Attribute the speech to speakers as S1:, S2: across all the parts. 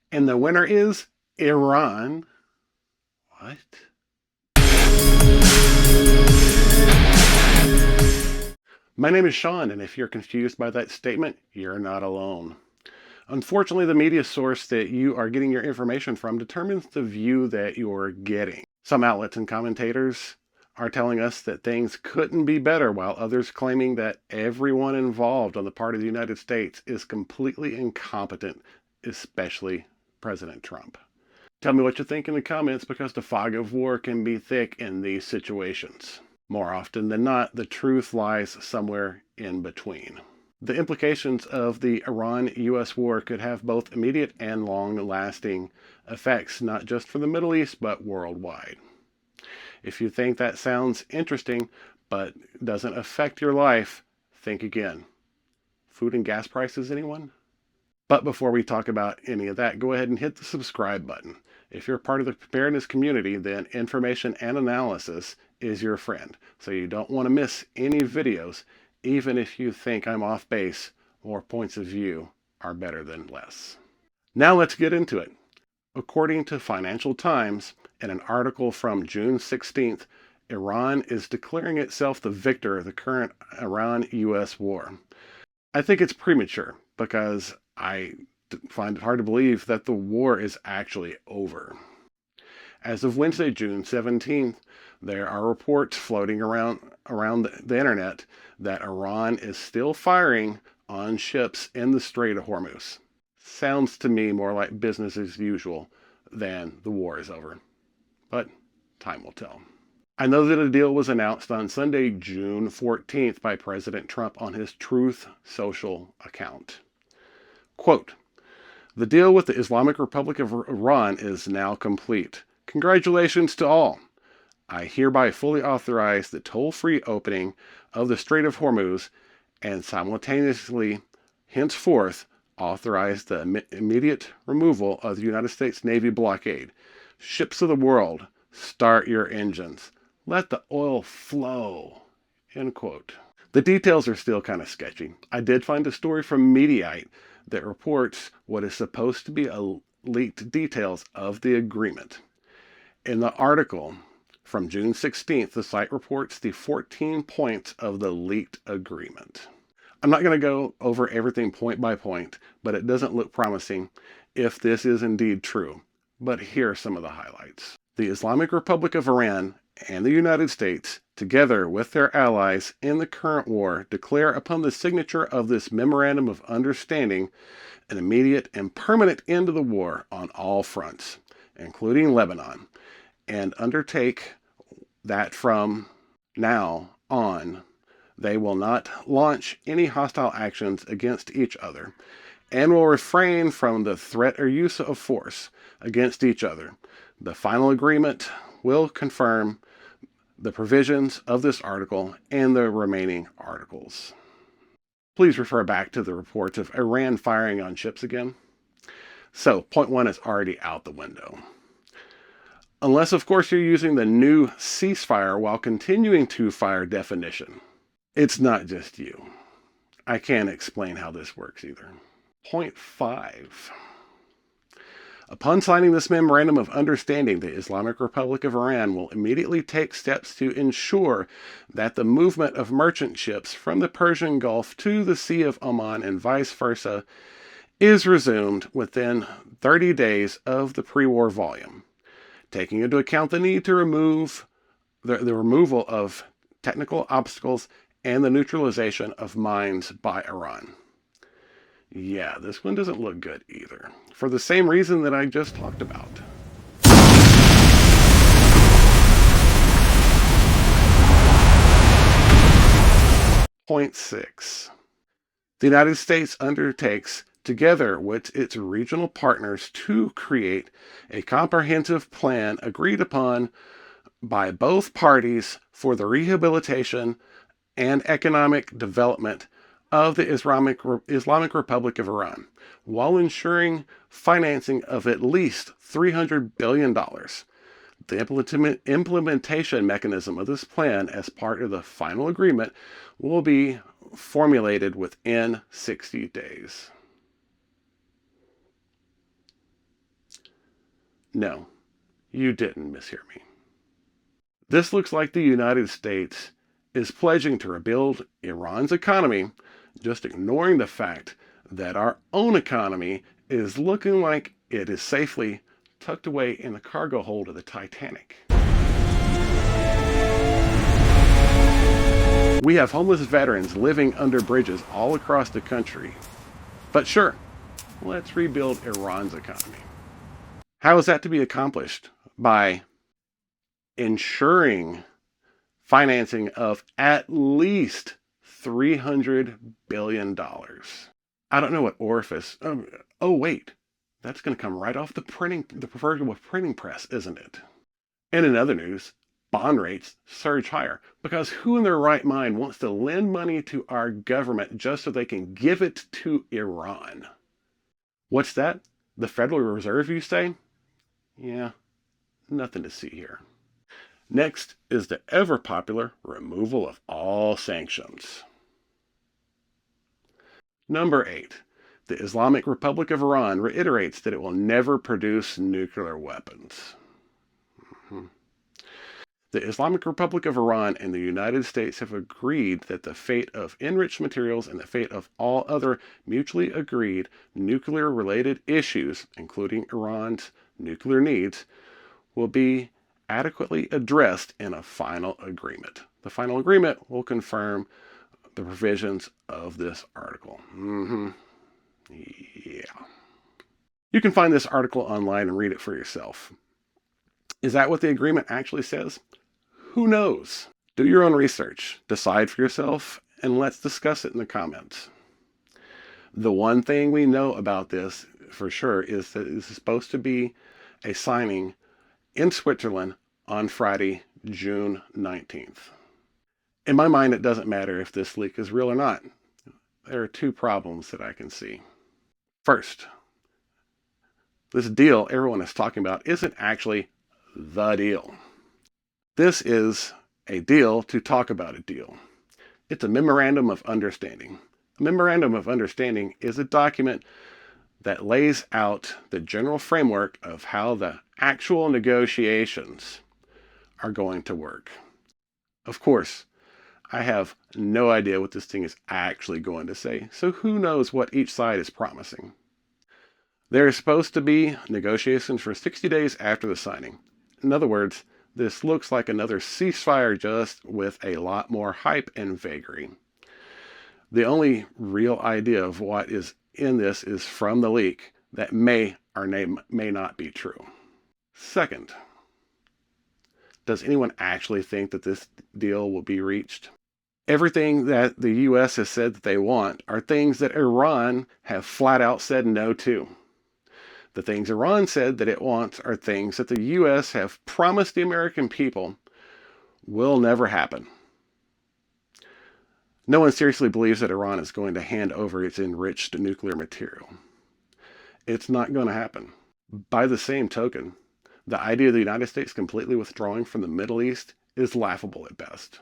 S1: And the winner is Iran. What? My name is Sean, and if you're confused by that statement, you're not alone. Unfortunately, the media source that you are getting your information from determines the view that you're getting. Some outlets and commentators are telling us that things couldn't be better, while others claiming that everyone involved on the part of the United States is completely incompetent, especially President Trump. Tell me what you think in the comments, because the fog of war can be thick in these situations. More often than not, the truth lies somewhere in between. The implications of the Iran-US war could have both immediate and long-lasting effects, not just for the Middle East, but worldwide. If you think that sounds interesting, but doesn't affect your life, think again. Food and gas prices, anyone? But before we talk about any of that, go ahead and hit the subscribe button. If you're part of the preparedness community, then information and analysis is your friend. So you don't want to miss any videos, even if you think I'm off base or points of view are better than less. Now let's get into it. According to Financial Times, in an article from June 16th, Iran is declaring itself the victor of the current Iran-US war. I think it's premature, because I find it hard to believe that the war is actually over. As of Wednesday, June 17th, there are reports floating around the internet that Iran is still firing on ships in the Strait of Hormuz. Sounds to me more like business as usual than the war is over. But time will tell. I know that a deal was announced on Sunday, June 14th by President Trump on his Truth Social account. Quote, "The deal with the Islamic Republic of Iran is now complete. Congratulations to all. I hereby fully authorize the toll-free opening of the Strait of Hormuz and simultaneously, henceforth, authorize the immediate removal of the United States Navy blockade. Ships of the world, start your engines. Let the oil flow." End quote. The details are still kind of sketchy. I did find a story from Mediaite that reports what is supposed to be leaked details of the agreement. In the article from June 16th, the site reports the 14 points of the leaked agreement. I'm not going to go over everything point by point, but it doesn't look promising if this is indeed true. But here are some of the highlights. The Islamic Republic of Iran and the United States, together with their allies in the current war, declare upon the signature of this Memorandum of Understanding an immediate and permanent end to the war on all fronts, including Lebanon, and undertake that from now on they will not launch any hostile actions against each other, and will refrain from the threat or use of force against each other. The final agreement will confirm the provisions of this article and the remaining articles. Please refer back to the reports of Iran firing on ships again. So, point one is already out the window. Unless, of course, you're using the new ceasefire while continuing to fire definition. It's not just you. I can't explain how this works either. Point 5. Upon signing this Memorandum of Understanding, the Islamic Republic of Iran will immediately take steps to ensure that the movement of merchant ships from the Persian Gulf to the Sea of Oman and vice versa is resumed within 30 days of the pre-war volume, taking into account the need to remove the removal of technical obstacles and the neutralization of mines by Iran. Yeah, this one doesn't look good either, for the same reason that I just talked about. Point 6. The United States undertakes, together with its regional partners, to create a comprehensive plan agreed upon by both parties for the rehabilitation and economic development of the Islamic Republic of Iran, while ensuring financing of at least $300 billion. The implementation mechanism of this plan as part of the final agreement will be formulated within 60 days. No, you didn't mishear me. This looks like the United States is pledging to rebuild Iran's economy, just ignoring the fact that our own economy is looking like it is safely tucked away in the cargo hold of the Titanic. We have homeless veterans living under bridges all across the country. But sure, let's rebuild Iran's economy. How is that to be accomplished? By ensuring financing of at least $300 billion. I don't know what orifice. Oh, wait. That's going to come right off the proverbial printing press, isn't it? And in other news, bond rates surge higher because who in their right mind wants to lend money to our government just so they can give it to Iran? What's that? The Federal Reserve, you say? Yeah, nothing to see here. Next is the ever-popular removal of all sanctions. Number 8. The Islamic Republic of Iran reiterates that it will never produce nuclear weapons. The Islamic Republic of Iran and the United States have agreed that the fate of enriched materials and the fate of all other mutually agreed nuclear-related issues, including Iran's nuclear needs, will be adequately addressed in a final agreement. The final agreement will confirm the provisions of this article. Yeah. You can find this article online and read it for yourself. Is that what the agreement actually says? Who knows? Do your own research, decide for yourself, and let's discuss it in the comments. The one thing we know about this for sure is that this is supposed to be a signing in Switzerland on Friday, June 19th. In my mind, it doesn't matter if this leak is real or not. There are two problems that I can see. First, this deal everyone is talking about isn't actually the deal. This is a deal to talk about a deal. It's a Memorandum of Understanding. A Memorandum of Understanding is a document that lays out the general framework of how the actual negotiations are going to work. Of course, I have no idea what this thing is actually going to say, so who knows what each side is promising. There is supposed to be negotiations for 60 days after the signing. In other words, this looks like another ceasefire just with a lot more hype and vagary. The only real idea of what is in this is from the leak that may or may not be true. Second, does anyone actually think that this deal will be reached? Everything that the U.S. has said that they want are things that Iran have flat out said no to. The things Iran said that it wants are things that the U.S. have promised the American people will never happen. No one seriously believes that Iran is going to hand over its enriched nuclear material. It's not going to happen. By the same token, the idea of the United States completely withdrawing from the Middle East is laughable at best.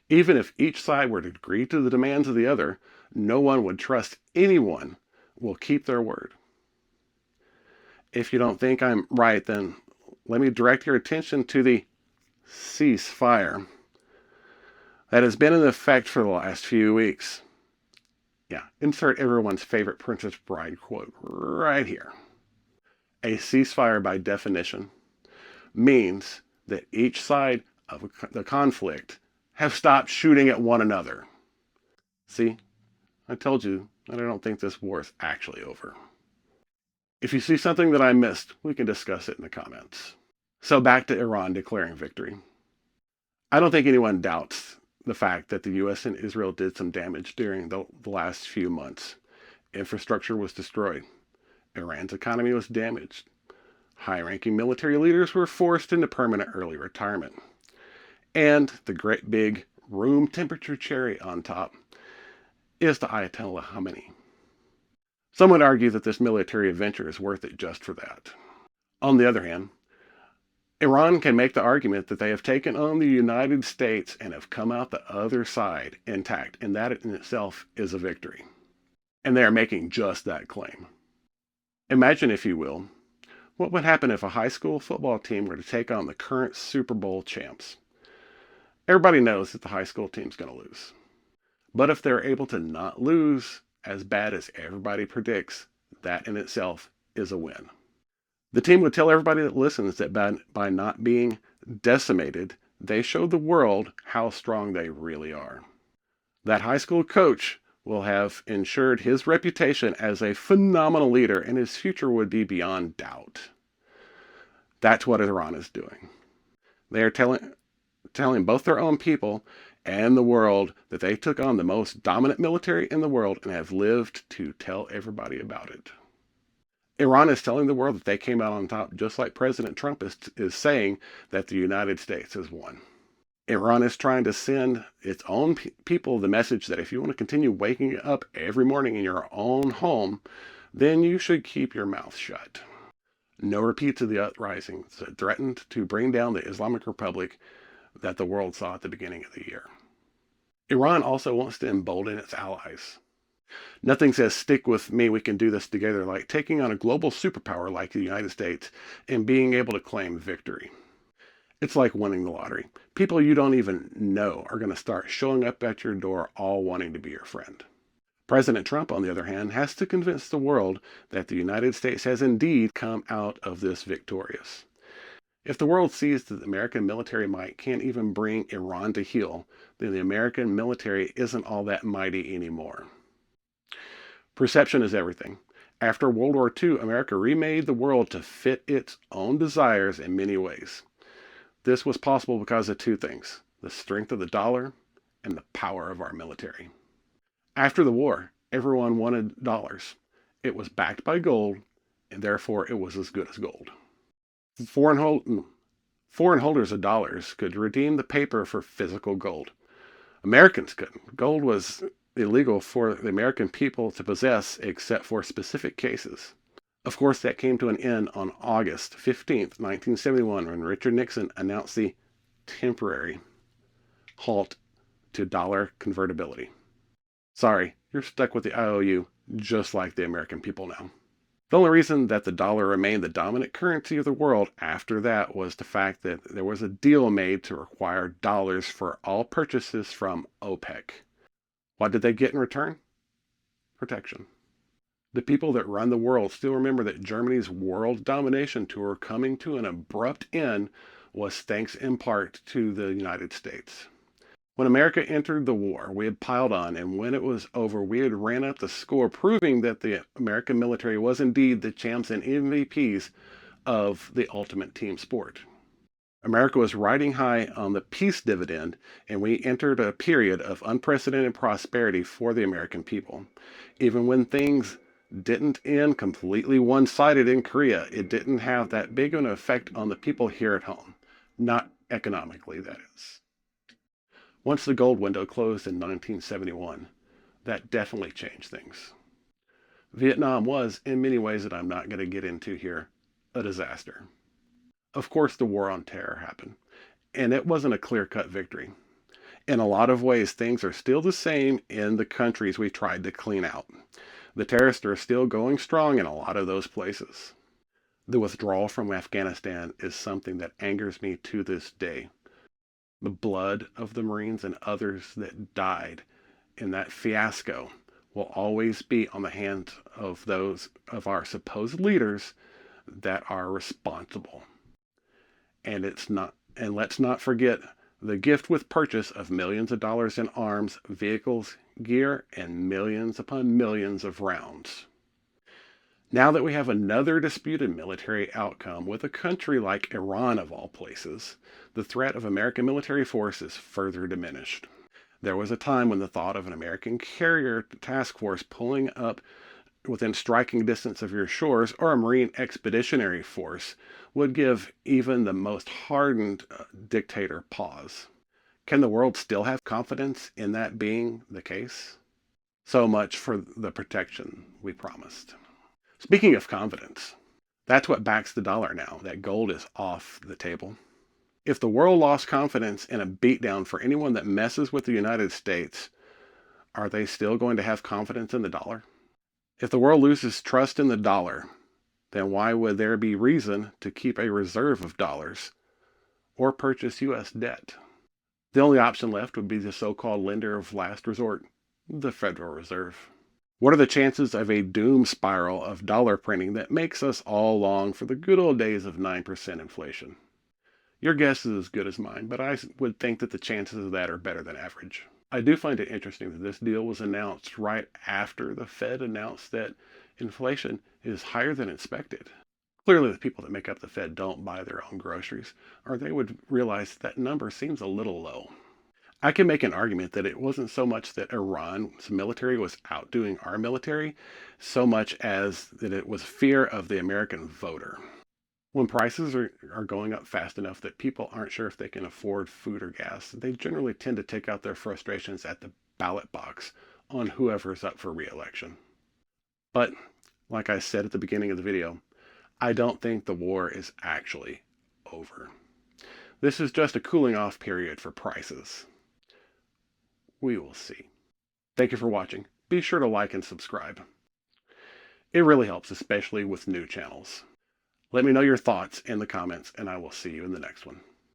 S1: Even if each side were to agree to the demands of the other, no one would trust anyone will keep their word. If you don't think I'm right, then let me direct your attention to the ceasefire that has been in effect for the last few weeks. Yeah, insert everyone's favorite Princess Bride quote right here. A ceasefire, by definition, means that each side of the conflict have stopped shooting at one another. See, I told you that I don't think this war is actually over. If you see something that I missed, we can discuss it in the comments. So back to Iran declaring victory. I don't think anyone doubts the fact that the U.S. and Israel did some damage during the last few months. Infrastructure was destroyed. Iran's economy was damaged. High-ranking military leaders were forced into permanent early retirement. And the great big room temperature cherry on top is the Ayatollah Khamenei. Some would argue that this military adventure is worth it just for that. On the other hand, Iran can make the argument that they have taken on the United States and have come out the other side intact, and that in itself is a victory. And they are making just that claim. Imagine, if you will, What would happen if a high school football team were to take on the current Super Bowl champs? Everybody knows that the high school team's going to lose. But if they're able to not lose as bad as everybody predicts, that in itself is a win. The team would tell everybody that listens that by not being decimated, they showed the world how strong they really are. That high school coach will have ensured his reputation as a phenomenal leader, and his future would be beyond doubt. That's what Iran is doing. They are telling both their own people and the world that they took on the most dominant military in the world and have lived to tell everybody about it. Iran is telling the world that they came out on top, just like President Trump is saying that the United States has won. Iran is trying to send its own people the message that if you want to continue waking up every morning in your own home, then you should keep your mouth shut. No repeats of the uprisings that threatened to bring down the Islamic Republic that the world saw at the beginning of the year. Iran also wants to embolden its allies. Nothing says stick with me, we can do this together, like taking on a global superpower like the United States and being able to claim victory. It's like winning the lottery. People you don't even know are going to start showing up at your door all wanting to be your friend. President Trump, on the other hand, has to convince the world that the United States has indeed come out of this victorious. If the world sees that the American military might can't even bring Iran to heel, then the American military isn't all that mighty anymore. Perception is everything. After World War II, America remade the world to fit its own desires in many ways. This was possible because of two things: the strength of the dollar and the power of our military. After the war, everyone wanted dollars. It was backed by gold, and therefore it was as good as gold. Foreign holders of dollars could redeem the paper for physical gold. Americans couldn't. Gold was illegal for the American people to possess except for specific cases. Of course, that came to an end on August 15th, 1971, when Richard Nixon announced the temporary halt to dollar convertibility. Sorry, you're stuck with the IOU, just like the American people now. The only reason that the dollar remained the dominant currency of the world after that was the fact that there was a deal made to require dollars for all purchases from OPEC. What did they get in return? Protection. The people that run the world still remember that Germany's world domination tour coming to an abrupt end was thanks in part to the United States. When America entered the war, we had piled on, and when it was over, we had ran up the score, proving that the American military was indeed the champs and MVPs of the ultimate team sport. America was riding high on the peace dividend, and we entered a period of unprecedented prosperity for the American people. Even when things didn't end completely one-sided in Korea, it didn't have that big of an effect on the people here at home. Not economically, that is. Once the gold window closed in 1971, that definitely changed things. Vietnam was, in many ways that I'm not going to get into here, a disaster. Of course, the war on terror happened, and it wasn't a clear-cut victory. In a lot of ways, things are still the same in the countries we tried to clean out. The terrorists are still going strong in a lot of those places. The withdrawal from Afghanistan is something that angers me to this day. The blood of the Marines and others that died in that fiasco will always be on the hands of those of our supposed leaders that are responsible. And let's not forget the gift with purchase of millions of dollars in arms, vehicles, gear, and millions upon millions of rounds. Now that we have another disputed military outcome with a country like Iran of all places, the threat of American military force is further diminished. There was a time when the thought of an American carrier task force pulling up within striking distance of your shores, or a Marine expeditionary force, would give even the most hardened dictator pause. Can the world still have confidence in that being the case? So much for the protection we promised. Speaking of confidence, that's what backs the dollar now, that gold is off the table. If the world lost confidence in a beatdown for anyone that messes with the United States, are they still going to have confidence in the dollar? If the world loses trust in the dollar, then why would there be reason to keep a reserve of dollars or purchase U.S. debt? The only option left would be the so-called lender of last resort, the Federal Reserve. What are the chances of a doom spiral of dollar printing that makes us all long for the good old days of 9% inflation? Your guess is as good as mine, but I would think that the chances of that are better than average. I do find it interesting that this deal was announced right after the Fed announced that inflation is higher than expected. Clearly, the people that make up the Fed don't buy their own groceries, or they would realize that number seems a little low. I can make an argument that it wasn't so much that Iran's military was outdoing our military, so much as that it was fear of the American voter. When prices are going up fast enough that people aren't sure if they can afford food or gas, they generally tend to take out their frustrations at the ballot box on whoever's up for re-election. But, like I said at the beginning of the video, I don't think the war is actually over. This is just a cooling off period for prices. We will see. Thank you for watching. Be sure to like and subscribe. It really helps, especially with new channels. Let me know your thoughts in the comments, and I will see you in the next one.